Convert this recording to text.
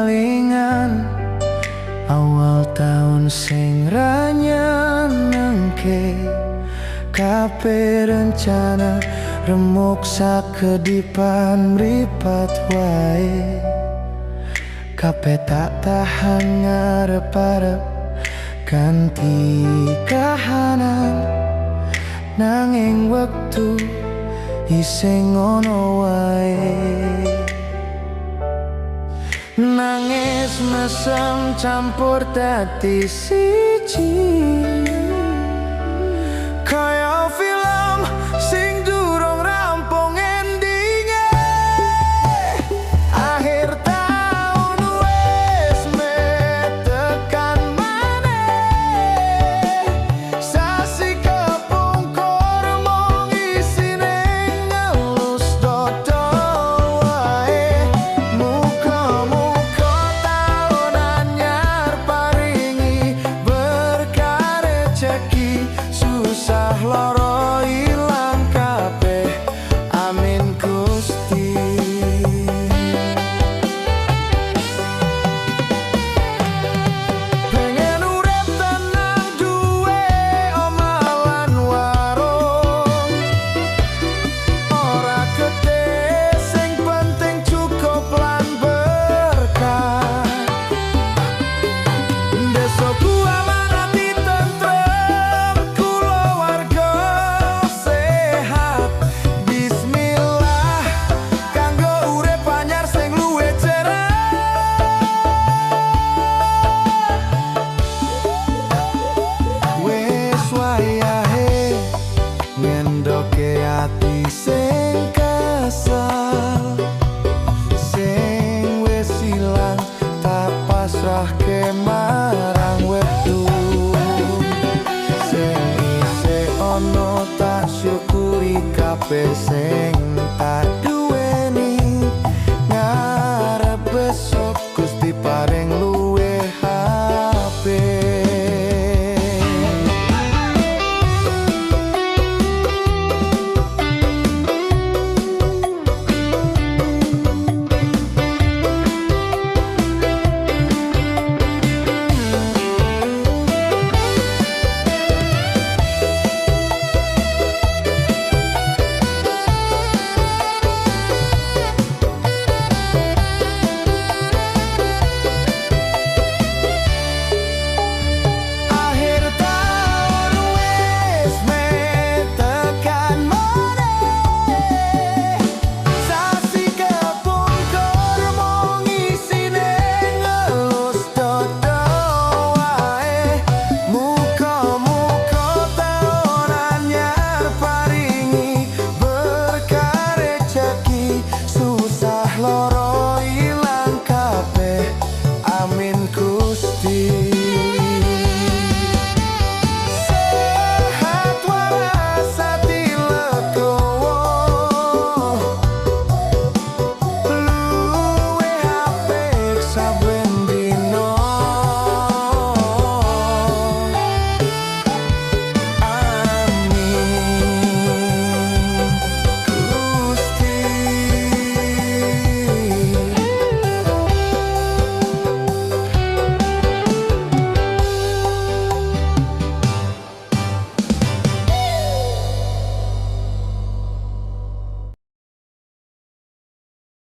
kelingan awal tahun sing ra nyenengke. Kabeh rencana remuk sakedipan mripat wae. Kabeh tak tahan ngarep-arep ganti kahanan, nanging wektu isih ngono wae. Nangis mesem campur dadi siji, kaya film sing durung rampung endinge. Akhir tahun wis tekan maneh, sasi kepungkur mung isine ngelus dodol wae. Muga-muga tahun anyar paringi berkah rejeki, susah lara ilang kabeh, amin Gusti. Pengen urip tenang duwe omah lan warung, ora gede sing penting cukup lan berkah. Desoku aman ati tentrem, kulawarga sehat. Bismillah kanggo urip anyar sing luwih cerah. Wis wayahe ngendoke ati sing kesel, sing wis ilang tak pasrahke marang wektu. Sing isih ono tak syukuri kabeh sing